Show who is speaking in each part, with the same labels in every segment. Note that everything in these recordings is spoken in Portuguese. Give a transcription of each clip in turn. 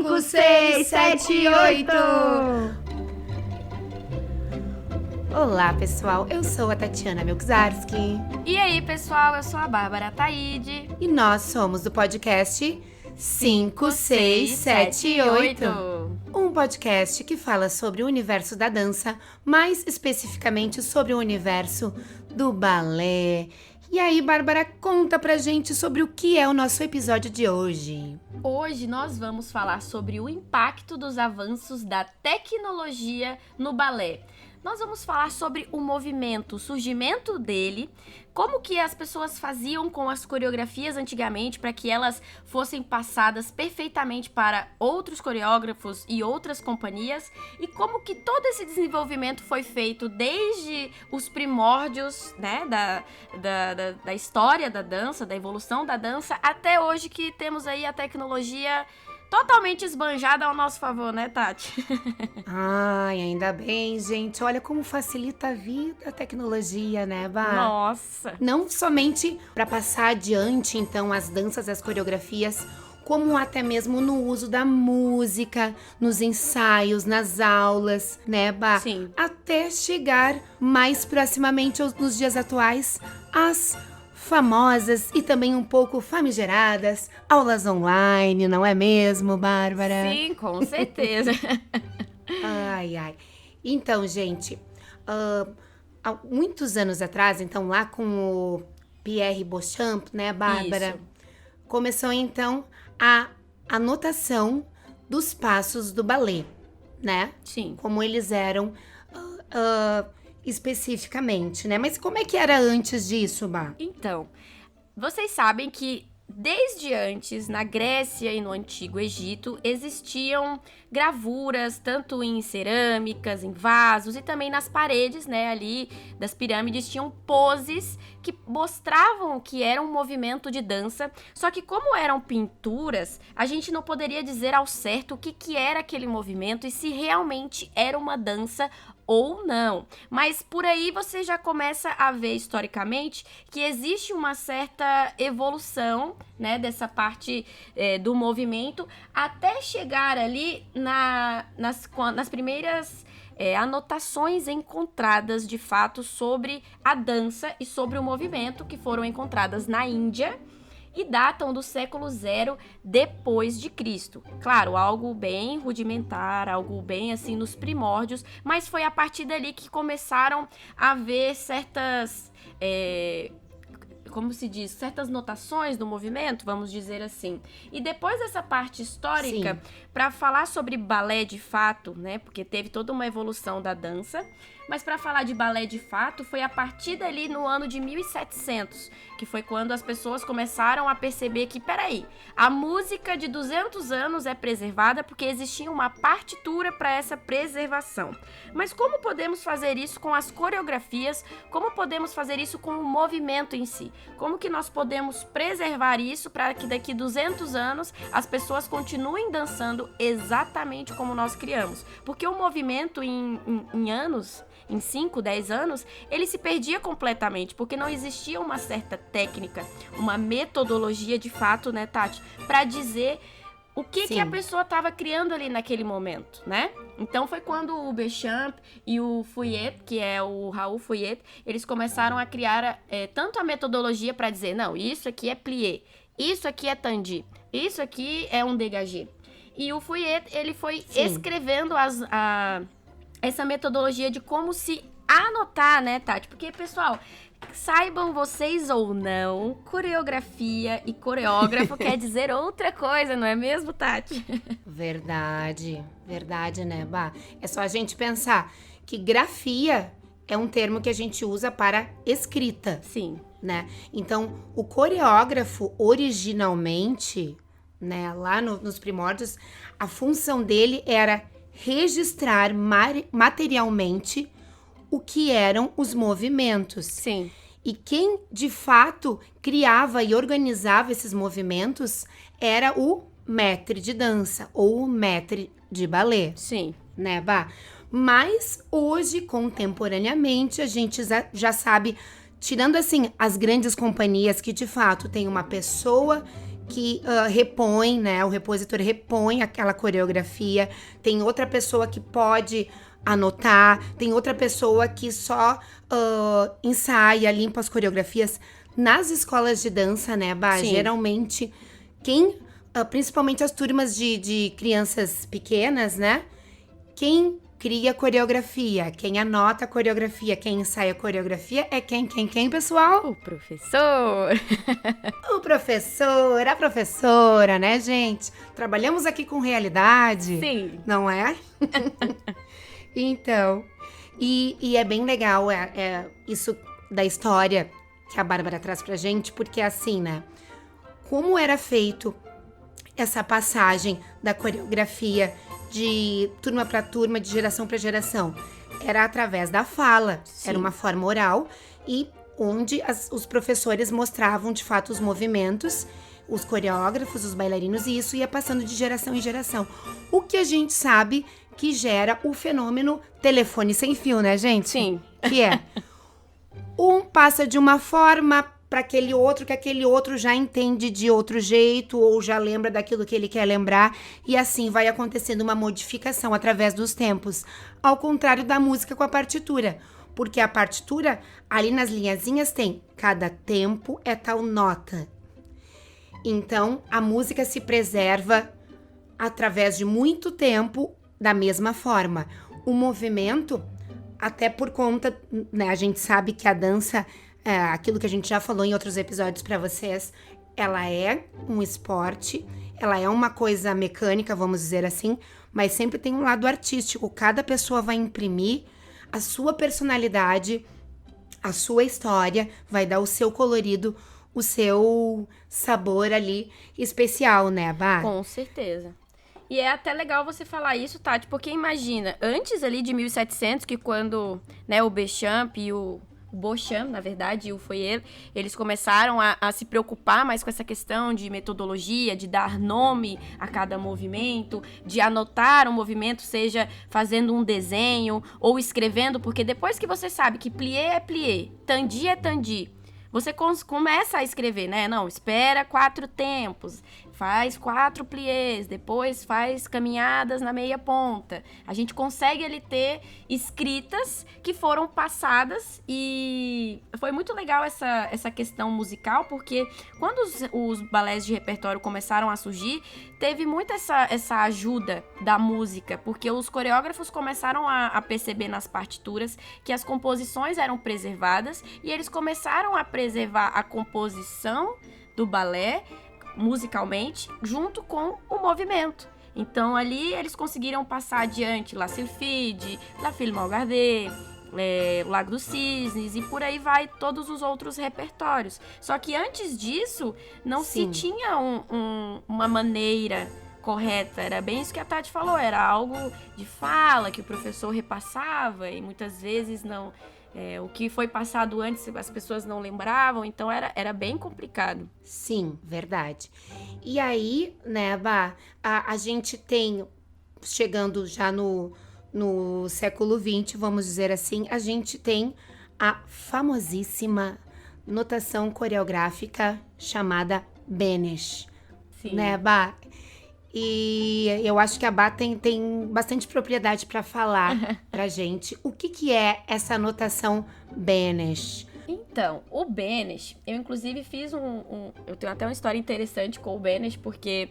Speaker 1: 5, 6, 7, 8.
Speaker 2: Olá, pessoal. Eu sou a Tatiana Melczarski.
Speaker 1: E aí, pessoal, eu sou a Bárbara Taide.
Speaker 2: E nós somos do podcast 5, 6, 7, 8. Um podcast que fala sobre o universo da dança, mais especificamente sobre o universo do balé. E aí, Bárbara, conta pra gente sobre o que é o nosso episódio de hoje.
Speaker 1: Hoje nós vamos falar sobre o impacto dos avanços da tecnologia no balé. Nós vamos falar sobre o movimento, o surgimento dele, como que as pessoas faziam com as coreografias antigamente para que elas fossem passadas perfeitamente para outros coreógrafos e outras companhias, e como que todo esse desenvolvimento foi feito desde os primórdios, né, da história da dança, da evolução da dança, até hoje que temos aí a tecnologia totalmente esbanjada ao nosso favor, né, Tati?
Speaker 2: Ai, ainda bem, gente. Olha como facilita a vida a tecnologia, né, Bá?
Speaker 1: Nossa!
Speaker 2: Não somente para passar adiante, então, as danças, as coreografias, como até mesmo no uso da música, nos ensaios, nas aulas, né, Bá?
Speaker 1: Sim.
Speaker 2: Até chegar mais proximamente nos dias atuais, às famosas e também um pouco famigeradas aulas online, não é mesmo, Bárbara?
Speaker 1: Sim, com certeza.
Speaker 2: Ai. Então, gente, há muitos anos atrás, então lá com o Pierre Beauchamp, né, Bárbara?
Speaker 1: Isso.
Speaker 2: Começou então a anotação dos passos do balé, né?
Speaker 1: Sim.
Speaker 2: Como eles eram especificamente, né? Mas como é que era antes disso, Bá?
Speaker 1: Então, vocês sabem que desde antes, na Grécia e no Antigo Egito, existiam gravuras, tanto em cerâmicas, em vasos e também nas paredes, né, ali das pirâmides, tinham poses que mostravam que era um movimento de dança, só que como eram pinturas, a gente não poderia dizer ao certo o que era aquele movimento e se realmente era uma dança ou não. Mas por aí você já começa a ver historicamente que existe uma certa evolução, né, dessa parte do movimento até chegar ali nas primeiras anotações encontradas de fato sobre a dança e sobre o movimento, que foram encontradas na Índia e datam do século 0 depois de Cristo. Claro, algo bem rudimentar, algo bem assim nos primórdios, mas foi a partir dali que começaram a haver certas, como se diz, certas notações do movimento, vamos dizer assim. E depois dessa parte histórica, para falar sobre balé de fato, né, porque teve toda uma evolução da dança, mas para falar de balé de fato, foi a partir dali no ano de 1700, que foi quando as pessoas começaram a perceber que, peraí, a música de 200 anos é preservada porque existia uma partitura para essa preservação. Mas como podemos fazer isso com as coreografias? Como podemos fazer isso com o movimento em si? Como que nós podemos preservar isso para que daqui 200 anos as pessoas continuem dançando exatamente como nós criamos? Porque o movimento em anos, em 5, 10 anos, ele se perdia completamente, porque não existia uma certa técnica, uma metodologia de fato, né, Tati, para dizer o que a pessoa estava criando ali naquele momento, né? Então foi quando o Beauchamp e o Fouillet, que é o Raoul Fouillet, eles começaram a criar tanto a metodologia para dizer, não, isso aqui é plié, isso aqui é tendu, isso aqui é um dégagé. E o Fouillet, ele foi escrevendo essa metodologia de como se anotar, né, Tati? Porque, pessoal, saibam vocês ou não, coreografia e coreógrafo quer dizer outra coisa, não é mesmo, Tati?
Speaker 2: Verdade, né, Bá? É só a gente pensar que grafia é um termo que a gente usa para escrita.
Speaker 1: Sim.
Speaker 2: Né? Então, o coreógrafo, originalmente, né, lá nos primórdios, a função dele era registrar materialmente o que eram os movimentos.
Speaker 1: Sim.
Speaker 2: E quem, de fato, criava e organizava esses movimentos era o maître de dança ou o maître de balé.
Speaker 1: Sim.
Speaker 2: Né, Bá? Mas hoje, contemporaneamente, a gente já sabe, tirando assim as grandes companhias que de fato tem uma pessoa que repõe, né? O repositor repõe aquela coreografia. Tem outra pessoa que pode anotar. Tem outra pessoa que só ensaia, limpa as coreografias. Nas escolas de dança, né, Bah?
Speaker 1: Sim.
Speaker 2: Geralmente, principalmente as turmas de crianças pequenas, né? Quem cria a coreografia, quem anota a coreografia, quem ensaia a coreografia é quem, pessoal?
Speaker 1: O professor.
Speaker 2: O professor, a professora, né, gente? Trabalhamos aqui com realidade.
Speaker 1: Sim.
Speaker 2: Não é? Então, e é bem legal isso da história que a Bárbara traz pra gente, porque é assim, né? Como era feito essa passagem da coreografia de turma para turma, de geração para geração? Era através da fala.
Speaker 1: Sim.
Speaker 2: Era uma forma oral e onde os professores mostravam de fato os movimentos, os coreógrafos, os bailarinos, e isso ia passando de geração em geração. O que a gente sabe que gera o fenômeno telefone sem fio, né, gente?
Speaker 1: Sim.
Speaker 2: Que é um passa de uma forma para aquele outro, que aquele outro já entende de outro jeito ou já lembra daquilo que ele quer lembrar, e assim vai acontecendo uma modificação através dos tempos, ao contrário da música com a partitura, porque a partitura, ali nas linhazinhas tem cada tempo é tal nota. Então, a música se preserva através de muito tempo da mesma forma. O movimento, até por conta, né, a gente sabe que a dança, aquilo que a gente já falou em outros episódios para vocês, ela é um esporte, ela é uma coisa mecânica, vamos dizer assim, mas sempre tem um lado artístico. Cada pessoa vai imprimir a sua personalidade, a sua história, vai dar o seu colorido, o seu sabor ali especial, né, Bá?
Speaker 1: Com certeza. E é até legal você falar isso, Tati, porque imagina, antes ali de 1700, que quando, né, o Béchamp e o Beauchamp, na verdade, e o Feuillée, eles começaram a se preocupar mais com essa questão de metodologia, de dar nome a cada movimento, de anotar um movimento, seja fazendo um desenho ou escrevendo, porque depois que você sabe que plié é plié, tandi é tandi, você começa a escrever, né? Não, espera 4 tempos, faz 4 pliés, depois faz caminhadas na meia ponta. A gente consegue ali ter escritas que foram passadas, e foi muito legal essa questão musical, porque quando os balés de repertório começaram a surgir, teve muito essa ajuda da música, porque os coreógrafos começaram a perceber nas partituras que as composições eram preservadas, e eles começaram a preservar a composição do balé musicalmente junto com o movimento. Então ali eles conseguiram passar adiante La Sylphide, La Fille Malgardée, o Lago dos Cisnes, e por aí vai todos os outros repertórios. Só que antes disso não se tinha uma maneira correta, era bem isso que a Tati falou, era algo de fala que o professor repassava, e muitas vezes não... o que foi passado antes as pessoas não lembravam, então era bem complicado.
Speaker 2: Sim, verdade. E aí, né, Bá, a gente tem, chegando já no século XX, vamos dizer assim, a gente tem a famosíssima notação coreográfica chamada Benes.
Speaker 1: Sim.
Speaker 2: Né, Bá? E eu acho que a Bá tem bastante propriedade para falar pra gente. O que é essa notação Benes?
Speaker 1: Então, o Benes, eu inclusive fiz eu tenho até uma história interessante com o Benes, porque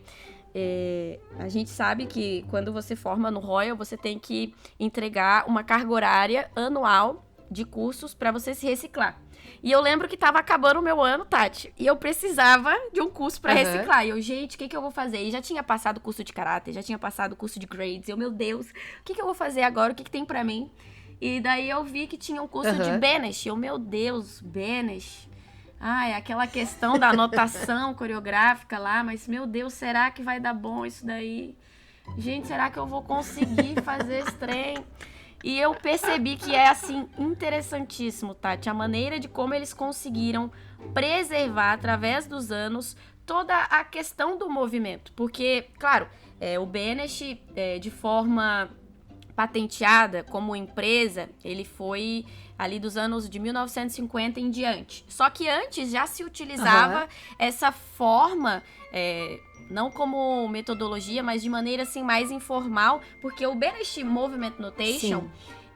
Speaker 1: a gente sabe que quando você forma no Royal, você tem que entregar uma carga horária anual de cursos para você se reciclar. E eu lembro que tava acabando o meu ano, Tati, e eu precisava de um curso pra reciclar. E eu, gente, o que eu vou fazer? E já tinha passado o curso de caráter, já tinha passado o curso de grades. Eu, meu Deus, o que eu vou fazer agora? O que tem pra mim? E daí eu vi que tinha um curso de Benes. Eu, meu Deus, Benes. É aquela questão da anotação coreográfica lá, mas, meu Deus, será que vai dar bom isso daí? Gente, será que eu vou conseguir fazer esse trem? E eu percebi que é, assim, interessantíssimo, Tati, a maneira de como eles conseguiram preservar, através dos anos, toda a questão do movimento. Porque, claro, o Benes, de forma patenteada como empresa, ele foi ali dos anos de 1950 em diante. Só que antes já se utilizava essa forma, não como metodologia, mas de maneira assim mais informal, porque o Benesch Movement Notation,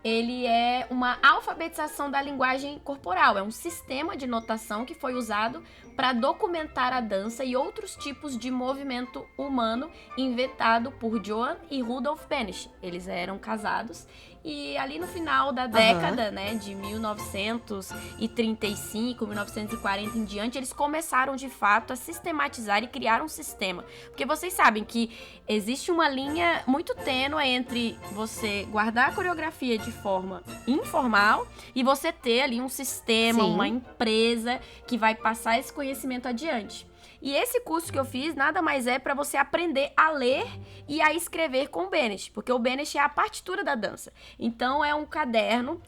Speaker 1: ele é uma alfabetização da linguagem corporal, é um sistema de notação que foi usado para documentar a dança e outros tipos de movimento humano inventado por Johann e Rudolf Benesch. Eles eram casados e ali no final da década, né, de 1935, 1940 em diante, eles começaram de fato a sistematizar e criar um sistema. Porque vocês sabem que existe uma linha muito tênue entre você guardar a coreografia de forma informal e você ter ali um sistema, uma empresa que vai passar esse conhecimento adiante. E esse curso que eu fiz nada mais é para você aprender a ler e a escrever com o Benesch, porque o Benesch é a partitura da dança. Então é um caderno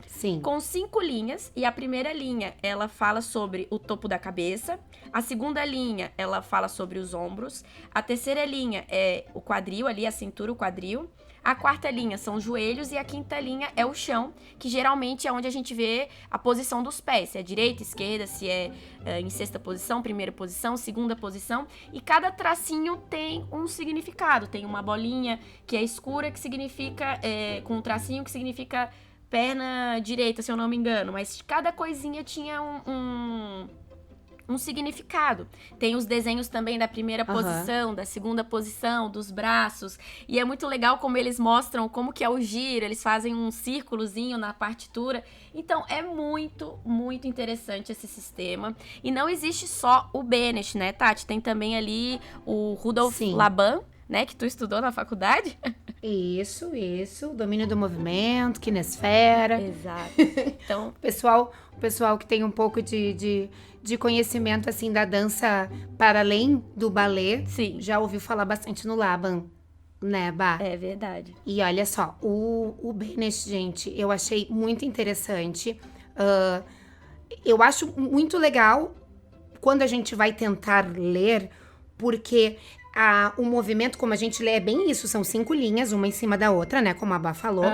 Speaker 1: com 5 linhas e a primeira linha ela fala sobre o topo da cabeça, a segunda linha ela fala sobre os ombros, a terceira linha é o quadril ali, a cintura, o quadril. A quarta linha são os joelhos e a quinta linha é o chão, que geralmente é onde a gente vê a posição dos pés, se é direita, esquerda, se é em sexta posição, primeira posição, segunda posição. E cada tracinho tem um significado. Tem uma bolinha que é escura, que significa, com um tracinho que significa perna direita, se eu não me engano. Mas cada coisinha tinha um significado. Tem os desenhos também da primeira posição, da segunda posição, dos braços. E é muito legal como eles mostram como que é o giro, eles fazem um círculozinho na partitura. Então, é muito, muito interessante esse sistema. E não existe só o Benesch, né, Tati? Tem também ali o Rudolf Laban, né, que tu estudou na faculdade.
Speaker 2: Isso. Domínio do movimento, quinesfera.
Speaker 1: Exato. Então,
Speaker 2: o pessoal que tem um pouco de conhecimento, assim, da dança para além do balé, já ouviu falar bastante no Laban, né, Bá?
Speaker 1: É verdade.
Speaker 2: E olha só, o Benesch, gente, eu achei muito interessante. Eu acho muito legal quando a gente vai tentar ler, porque o movimento, como a gente lê, é bem isso. São 5 linhas, uma em cima da outra, né? Como a Bá falou.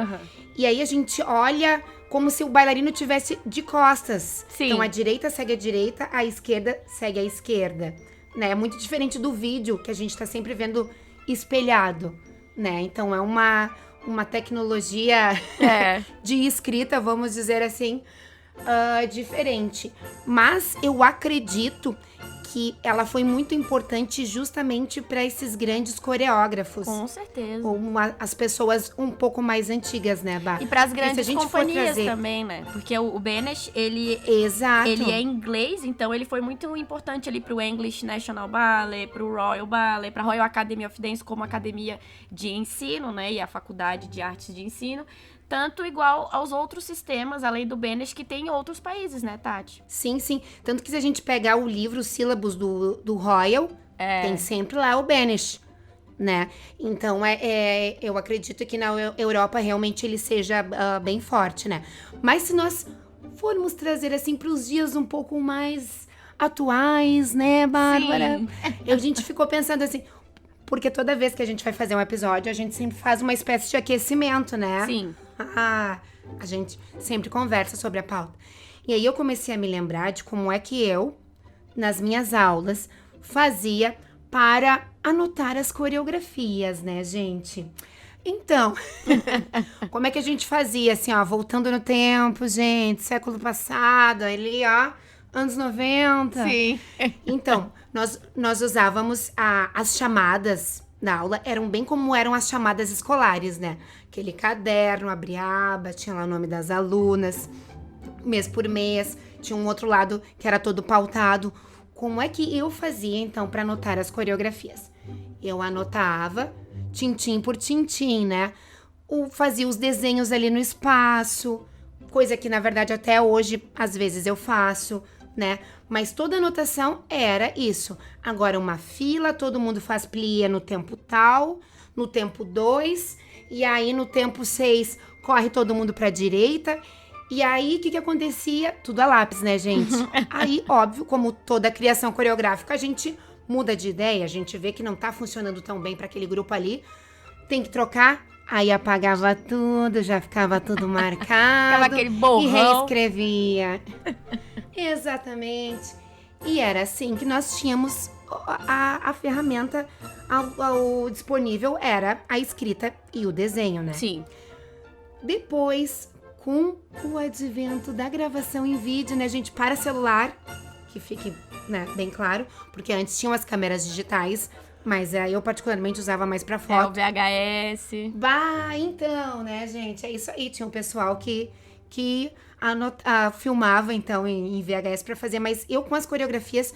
Speaker 2: E aí a gente olha como se o bailarino tivesse de costas. Então a direita segue a direita, a esquerda segue a esquerda. Né? É muito diferente do vídeo, que a gente tá sempre vendo espelhado, né? Então é uma tecnologia de escrita, vamos dizer assim, diferente. Mas eu acredito que ela foi muito importante justamente para esses grandes coreógrafos.
Speaker 1: Com certeza.
Speaker 2: Ou as pessoas um pouco mais antigas, né, Bá?
Speaker 1: E para as grandes companhias também, né? Porque o Benesch, ele é inglês, então ele foi muito importante ali pro English National Ballet, pro Royal Ballet, pra Royal Academy of Dance como academia de ensino, né? E a Faculdade de Artes de Ensino. Tanto igual aos outros sistemas, além do Benesch, que tem em outros países, né, Tati?
Speaker 2: Sim. Tanto que se a gente pegar o livro, os sílabos do Royal, tem sempre lá o Benesch, né? Então, eu acredito que na Europa realmente ele seja bem forte, né? Mas se nós formos trazer, assim, para os dias um pouco mais atuais, né, Bárbara? A gente ficou pensando assim... Porque toda vez que a gente vai fazer um episódio, a gente sempre faz uma espécie de aquecimento, né?
Speaker 1: Sim.
Speaker 2: A gente sempre conversa sobre a pauta. E aí eu comecei a me lembrar de como é que eu, nas minhas aulas, fazia para anotar as coreografias, né, gente? Então, como é que a gente fazia, assim, ó, voltando no tempo, gente, século passado, ali, ó, anos 90.
Speaker 1: Sim.
Speaker 2: Então, nós usávamos as chamadas na aula, eram bem como eram as chamadas escolares, né? Aquele caderno, abria a aba, tinha lá o nome das alunas, mês por mês, tinha um outro lado que era todo pautado. Como é que eu fazia, então, para anotar as coreografias? Eu anotava tintim por tintim, né? Fazia os desenhos ali no espaço, coisa que, na verdade, até hoje, às vezes eu faço, né? Mas toda anotação era isso. Agora, uma fila, todo mundo faz plié no tempo tal, no tempo 2, e aí no tempo 6 corre todo mundo pra direita. E aí, o que acontecia? Tudo a lápis, né, gente? Aí, óbvio, como toda criação coreográfica, a gente muda de ideia, a gente vê que não tá funcionando tão bem para aquele grupo ali, tem que trocar, Aí apagava tudo, já ficava tudo marcado.
Speaker 1: Ficava aquele borrão.
Speaker 2: E reescrevia. Exatamente. E era assim que nós tínhamos a ferramenta disponível, era a escrita e o desenho, né?
Speaker 1: Sim.
Speaker 2: Depois, com o advento da gravação em vídeo, né, gente, para celular, que fique, né, bem claro, porque antes tinham as câmeras digitais, mas eu particularmente usava mais pra foto.
Speaker 1: O VHS.
Speaker 2: Bah, então, né, gente, é isso aí. Tinha um pessoal que filmava, então, em VHS pra fazer, mas eu com as coreografias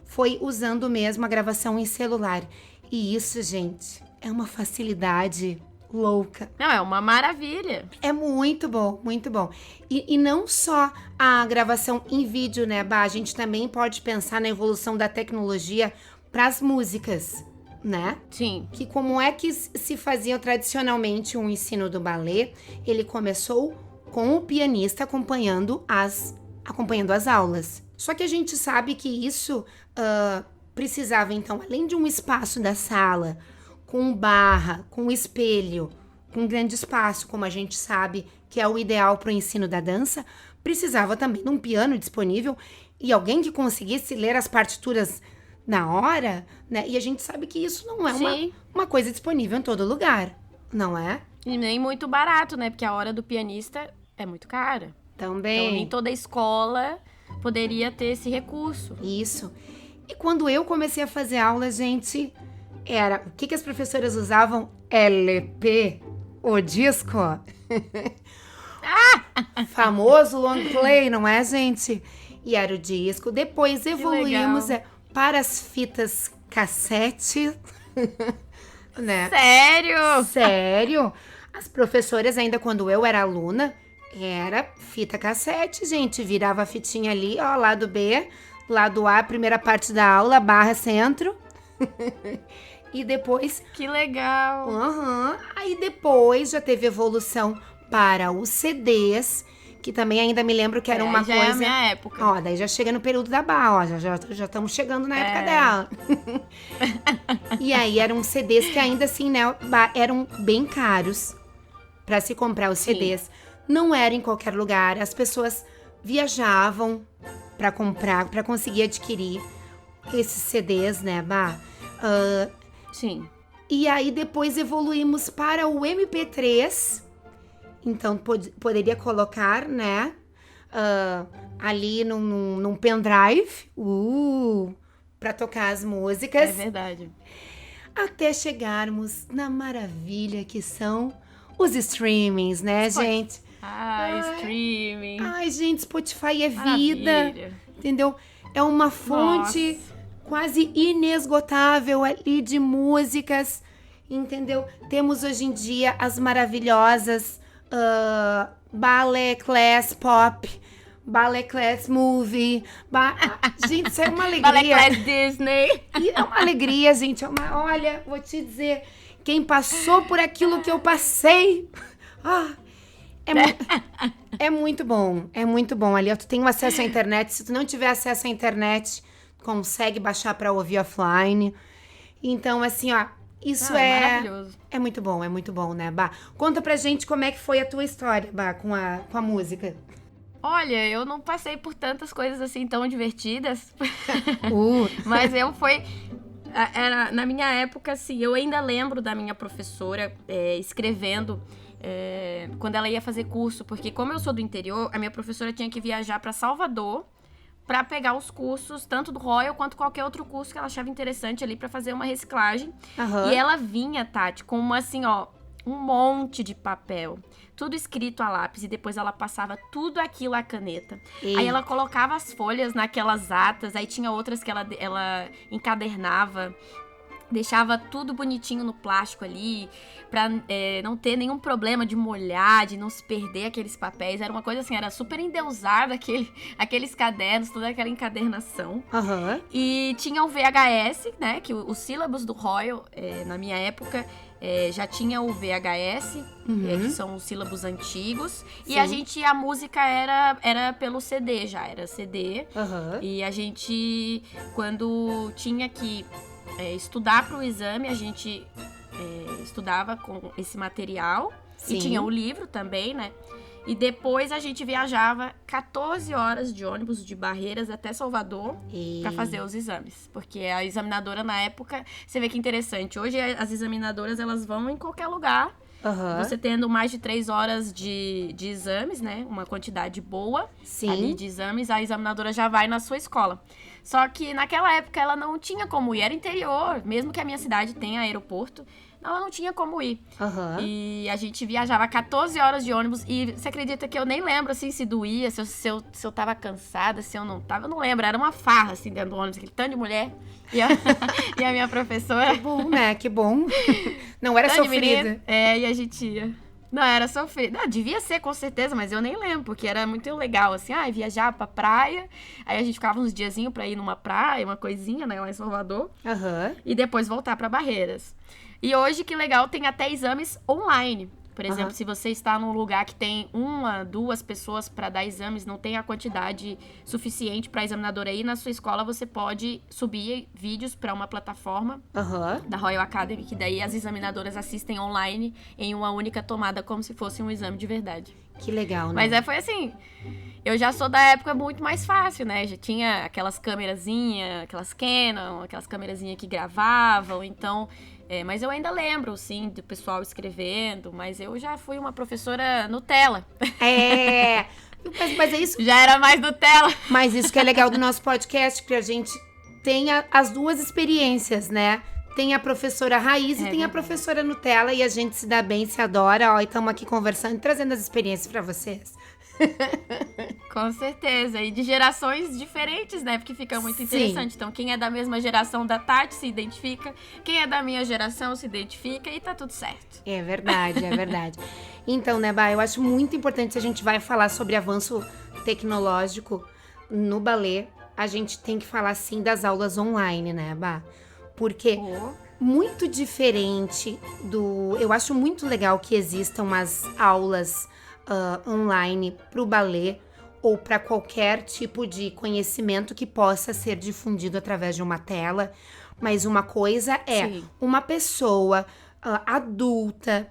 Speaker 2: foi usando mesmo a gravação em celular. E isso, gente, é uma facilidade louca.
Speaker 1: Não, é uma maravilha.
Speaker 2: É muito bom, muito bom. E não só a gravação em vídeo, né, Bah? A gente também pode pensar na evolução da tecnologia para as músicas, né?
Speaker 1: Sim.
Speaker 2: Que como é que se fazia tradicionalmente um ensino do balé? Ele começou com o pianista acompanhando as aulas. Só que a gente sabe que isso precisava, então, além de um espaço da sala, com barra, com espelho, com um grande espaço, como a gente sabe que é o ideal para o ensino da dança, precisava também de um piano disponível e alguém que conseguisse ler as partituras na hora, né? E a gente sabe que isso não é uma coisa disponível em todo lugar, não é?
Speaker 1: E nem muito barato, né? Porque a hora do pianista é muito cara.
Speaker 2: Também.
Speaker 1: Então, nem toda escola poderia ter esse recurso.
Speaker 2: Isso. E quando eu comecei a fazer aula, gente, era... O que as professoras usavam? LP, o disco. Famoso long play, não é, gente? E era o disco. Depois evoluímos para as fitas cassete. Né?
Speaker 1: Sério?
Speaker 2: Sério? As professoras, ainda quando eu era aluna, era fita cassete, gente. Virava a fitinha ali, ó, lado B, lado A, primeira parte da aula, barra centro. E depois...
Speaker 1: Que legal!
Speaker 2: Aí depois já teve evolução para os CDs, que também ainda me lembro que era uma
Speaker 1: já
Speaker 2: coisa...
Speaker 1: é a minha época.
Speaker 2: Ó, daí já chega no período da Bá, ó, já estamos chegando na época dela. E aí eram CDs que ainda assim, né, eram bem caros para se comprar os CDs. Não era em qualquer lugar, as pessoas viajavam para comprar, para conseguir adquirir esses CDs, né, Bá?
Speaker 1: Sim.
Speaker 2: E aí depois evoluímos para o MP3. Então poderia colocar, né, ali num pendrive, para tocar as músicas.
Speaker 1: É verdade.
Speaker 2: Até chegarmos na maravilha que são os streamings, né, gente?
Speaker 1: Streaming.
Speaker 2: Ai, gente, Spotify é
Speaker 1: Maravilha.
Speaker 2: vida, entendeu? É uma fonte quase inesgotável ali de músicas, entendeu? Temos hoje em dia as maravilhosas Ballet Class Pop, Ballet Class Movie. Gente, isso é uma alegria.
Speaker 1: Ballet Class Disney.
Speaker 2: E é uma alegria, gente. Olha, vou te dizer, quem passou por aquilo que eu passei... É muito bom, é muito bom. Ali tu tem acesso à internet. Se tu não tiver acesso à internet, consegue baixar pra ouvir offline. Então, assim, ó, isso
Speaker 1: maravilhoso.
Speaker 2: É muito bom, né, Bah? Conta pra gente como é que foi a tua história, Bah, com a música.
Speaker 1: Olha, eu não passei por tantas coisas assim tão divertidas. Mas na minha época, assim, eu ainda lembro da minha professora escrevendo quando ela ia fazer curso, porque como eu sou do interior, a minha professora tinha que viajar para Salvador para pegar os cursos, tanto do Royal quanto qualquer outro curso que ela achava interessante ali para fazer uma reciclagem. E ela vinha, Tati, com um monte de papel, tudo escrito a lápis, e depois ela passava tudo aquilo à caneta. Aí ela colocava as folhas naquelas atas, aí tinha outras que ela encadernava, deixava tudo bonitinho no plástico ali, pra não ter nenhum problema de molhar, de não se perder aqueles papéis. Era uma coisa assim, era super endeusada aqueles cadernos, toda aquela encadernação. E tinha o VHS, né, que os sílabos do Royal, na minha época, já tinha o VHS, que são os sílabos antigos. Sim. E a música era pelo CD já, era CD. E a gente, quando tinha que estudar para o exame, a gente estudava com esse material.
Speaker 2: Sim.
Speaker 1: E tinha o livro também, né? E depois a gente viajava 14 horas de ônibus de Barreiras até Salvador para fazer os exames. Porque a examinadora na época, você vê que interessante, hoje as examinadoras elas vão em qualquer lugar. Você tendo mais de 3 horas de exames, né? Uma quantidade boa ali de exames, a examinadora já vai na sua escola. Só que naquela época ela não tinha como ir, era interior, mesmo que a minha cidade tenha aeroporto, ela não tinha como ir. E a gente viajava 14 horas de ônibus e você acredita que eu nem lembro, assim, se doía, se eu tava cansada, se eu não tava, eu não lembro. Era uma farra, assim, dentro do ônibus, aquele tanto de mulher. E a minha professora...
Speaker 2: Que bom, né? Que bom. Não era sofrida.
Speaker 1: E a gente ia. Não, era sofrida. Não, devia ser, com certeza, mas eu nem lembro, porque era muito legal, assim, viajar pra praia, aí a gente ficava uns diazinhos pra ir numa praia, uma coisinha, né, lá em Salvador, e depois voltar pra Barreiras. E hoje, que legal, tem até exames online. Por exemplo, se você está num lugar que tem 1, 2 pessoas para dar exames, não tem a quantidade suficiente para a examinadora ir na sua escola, você pode subir vídeos para uma plataforma da Royal Academy, que daí as examinadoras assistem online em uma única tomada, como se fosse um exame de verdade.
Speaker 2: Que legal, né?
Speaker 1: Mas foi assim, eu já sou da época muito mais fácil, né? Já tinha aquelas câmerazinhas, aquelas Canon, aquelas câmerazinhas que gravavam, então... mas eu ainda lembro, sim, do pessoal escrevendo, mas eu já fui uma professora Nutella.
Speaker 2: Mas é isso.
Speaker 1: Já era mais Nutella.
Speaker 2: Mas isso que é legal do nosso podcast, que a gente tem as duas experiências, né? Tem a professora raiz e tem a professora Nutella, e a gente se dá bem, se adora, e estamos aqui conversando, trazendo as experiências para vocês.
Speaker 1: Com certeza, e de gerações diferentes, né, porque fica muito interessante. Então, quem é da mesma geração da Tati se identifica, quem é da minha geração se identifica e tá tudo certo.
Speaker 2: É verdade, é verdade. Então, né, Bá, eu acho muito importante, se a gente vai falar sobre avanço tecnológico no balé, a gente tem que falar, sim, das aulas online, né, Bá? Porque muito diferente eu acho muito legal que existam as aulas online para o balé ou para qualquer tipo de conhecimento que possa ser difundido através de uma tela, mas uma coisa é uma pessoa adulta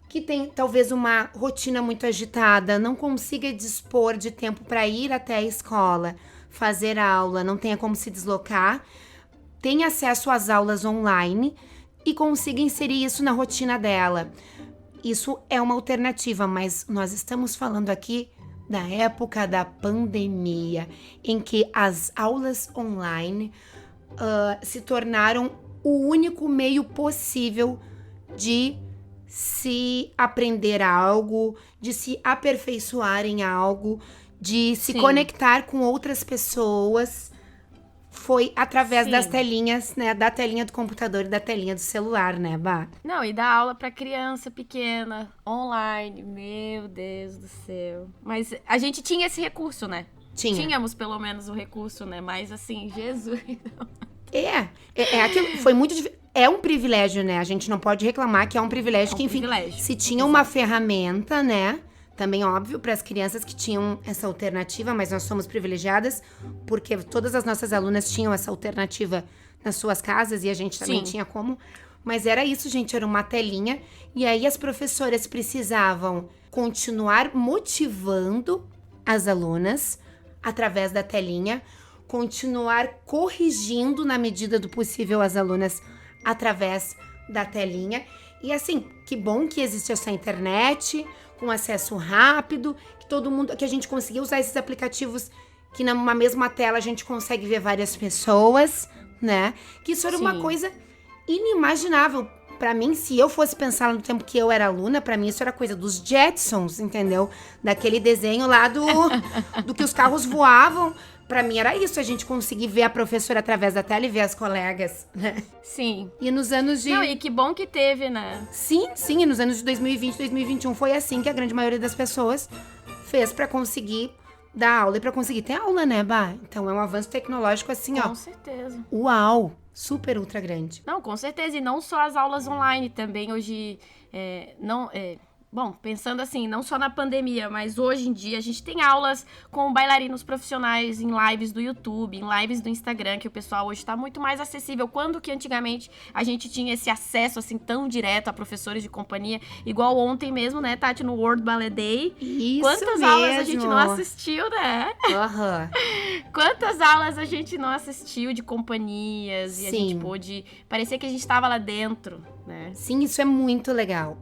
Speaker 2: que tem talvez uma rotina muito agitada, não consiga dispor de tempo para ir até a escola, fazer aula, não tenha como se deslocar, tem acesso às aulas online e consiga inserir isso na rotina dela. Isso é uma alternativa, mas nós estamos falando aqui da época da pandemia, em que as aulas online se tornaram o único meio possível de se aprender algo, de se aperfeiçoar em algo, de se conectar com outras pessoas. Foi através das telinhas, né? Da telinha do computador e da telinha do celular, né, Bá?
Speaker 1: Não, e dar aula pra criança pequena, online. Meu Deus do céu. Mas a gente tinha esse recurso, né? Tínhamos pelo menos o recurso, né? Mas assim, Jesus.
Speaker 2: Aquilo foi muito difícil. É um privilégio, né? A gente não pode reclamar que é um privilégio que, enfim, se tinha uma ferramenta, né? Também, óbvio, para as crianças que tinham essa alternativa, mas nós somos privilegiadas porque todas as nossas alunas tinham essa alternativa nas suas casas e a gente também tinha como. Mas era isso, gente, era uma telinha. E aí as professoras precisavam continuar motivando as alunas através da telinha, continuar corrigindo na medida do possível as alunas através da telinha. E assim, que bom que existe essa internet com acesso rápido, que todo mundo, que a gente conseguiu usar esses aplicativos que numa mesma tela a gente consegue ver várias pessoas, né? Que isso era uma coisa inimaginável. Pra mim, se eu fosse pensar no tempo que eu era aluna, pra mim isso era coisa dos Jetsons, entendeu? Daquele desenho lá do que os carros voavam. Pra mim era isso, a gente conseguir ver a professora através da tela e ver as colegas, né?
Speaker 1: Sim.
Speaker 2: E nos anos de...
Speaker 1: Não, e que bom que teve, né?
Speaker 2: Sim, e nos anos de 2020, 2021 foi assim que a grande maioria das pessoas fez pra conseguir dar aula e pra conseguir ter aula, né, Bá? Então é um avanço tecnológico assim,
Speaker 1: Com certeza.
Speaker 2: Uau! Super ultra grande.
Speaker 1: Não, com certeza. E não só as aulas online também. Hoje, Bom, pensando assim, não só na pandemia, mas hoje em dia a gente tem aulas com bailarinos profissionais em lives do YouTube, em lives do Instagram, que o pessoal hoje está muito mais acessível. Quando que antigamente a gente tinha esse acesso assim tão direto a professores de companhia, igual ontem mesmo, né, Tati, no World Ballet Day.
Speaker 2: Isso
Speaker 1: Quantas
Speaker 2: mesmo.
Speaker 1: aulas a gente não assistiu, né? Quantas aulas a gente não assistiu de companhias e a gente pôde... Parecia que a gente estava lá dentro, né?
Speaker 2: Sim, isso é muito legal,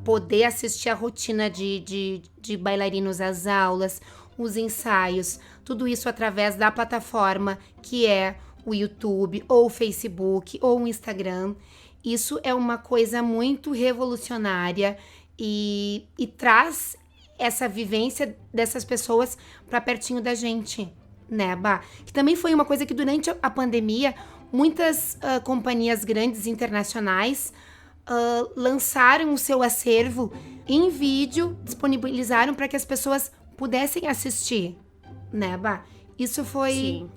Speaker 2: poder assistir a rotina de bailarinos, as aulas, os ensaios, tudo isso através da plataforma que é o YouTube, ou o Facebook, ou o Instagram. Isso é uma coisa muito revolucionária e traz essa vivência dessas pessoas para pertinho da gente, né, Bah? Que também foi uma coisa que durante a pandemia, muitas companhias grandes internacionais lançaram o seu acervo em vídeo, disponibilizaram para que as pessoas pudessem assistir, né, Bah? Isso foi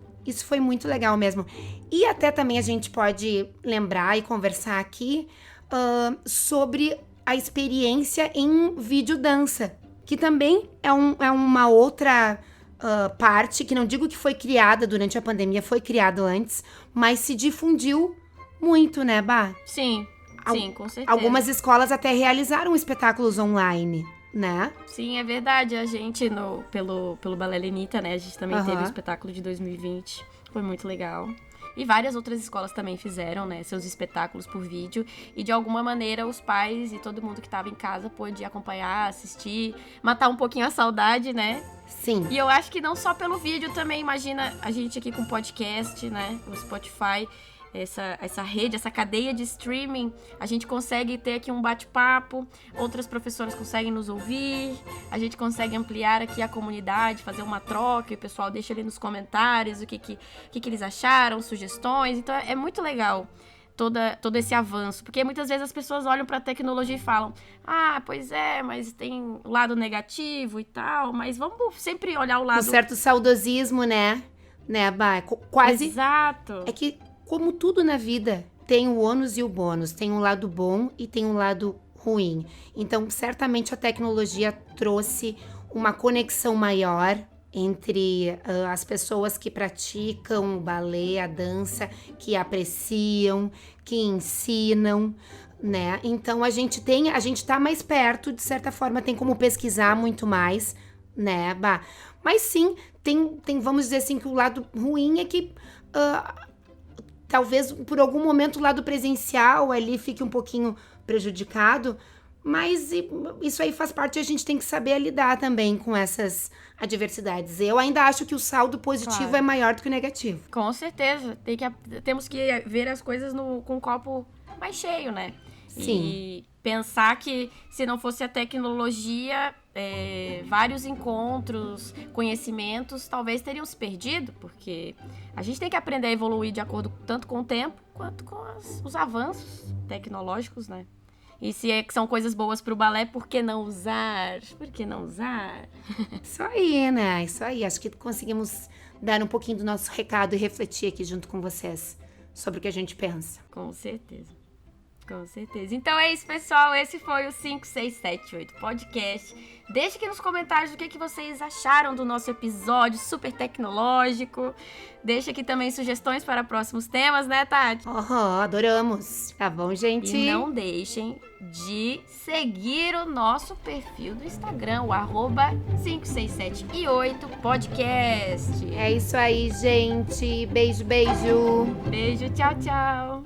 Speaker 2: muito legal mesmo. E até também a gente pode lembrar e conversar aqui sobre a experiência em videodança, que também é uma outra parte, que não digo que foi criada durante a pandemia, foi criado antes, mas se difundiu muito, né, Bah?
Speaker 1: Sim, com certeza.
Speaker 2: Algumas escolas até realizaram espetáculos online, né?
Speaker 1: Sim, é verdade. A gente, pelo Balé Lenita, né? A gente também teve o espetáculo de 2020. Foi muito legal. E várias outras escolas também fizeram, né? Seus espetáculos por vídeo. E, de alguma maneira, os pais e todo mundo que estava em casa pôde acompanhar, assistir, matar um pouquinho a saudade, né?
Speaker 2: Sim.
Speaker 1: E eu acho que não só pelo vídeo também. Imagina a gente aqui com podcast, né? O Spotify... Essa rede, essa cadeia de streaming, a gente consegue ter aqui um bate-papo, outras professoras conseguem nos ouvir, a gente consegue ampliar aqui a comunidade, fazer uma troca, e o pessoal deixa ali nos comentários o que eles acharam, sugestões. Então é muito legal todo esse avanço, porque muitas vezes as pessoas olham para a tecnologia e falam: ah, pois é, mas tem o lado negativo e tal, mas vamos sempre olhar o lado...
Speaker 2: Um certo saudosismo, né, Bah? Quase...
Speaker 1: Exato.
Speaker 2: É que, como tudo na vida, tem o ônus e o bônus. Tem um lado bom e tem um lado ruim. Então, certamente a tecnologia trouxe uma conexão maior entre as pessoas que praticam o balé, a dança, que apreciam, que ensinam, né? Então, a gente tá mais perto, de certa forma, tem como pesquisar muito mais, né, Bah? Mas sim, tem, vamos dizer assim, que o lado ruim é que... talvez, por algum momento, o lado presencial ali fique um pouquinho prejudicado, mas isso aí faz parte e a gente tem que saber lidar também com essas adversidades. Eu ainda acho que o saldo positivo é maior do que o negativo.
Speaker 1: Com certeza. Temos que ver as coisas com o copo mais cheio, né?
Speaker 2: Sim.
Speaker 1: E pensar que se não fosse a tecnologia, vários encontros, conhecimentos, talvez teriam se perdido, porque a gente tem que aprender a evoluir de acordo tanto com o tempo, quanto com os avanços tecnológicos, né? E se são coisas boas pro balé, por que não usar? Por que não usar?
Speaker 2: Isso aí, né? Isso aí. Acho que conseguimos dar um pouquinho do nosso recado e refletir aqui junto com vocês sobre o que a gente pensa.
Speaker 1: Com certeza. Com certeza. Então é isso, pessoal. Esse foi o 5678 Podcast. Deixe aqui nos comentários o que vocês acharam do nosso episódio super tecnológico. Deixe aqui também sugestões para próximos temas, né, Tati?
Speaker 2: Adoramos. Tá bom, gente?
Speaker 1: E não deixem de seguir o nosso perfil do Instagram, o @567e8podcast.
Speaker 2: É isso aí, gente. Beijo, beijo.
Speaker 1: Beijo, tchau, tchau.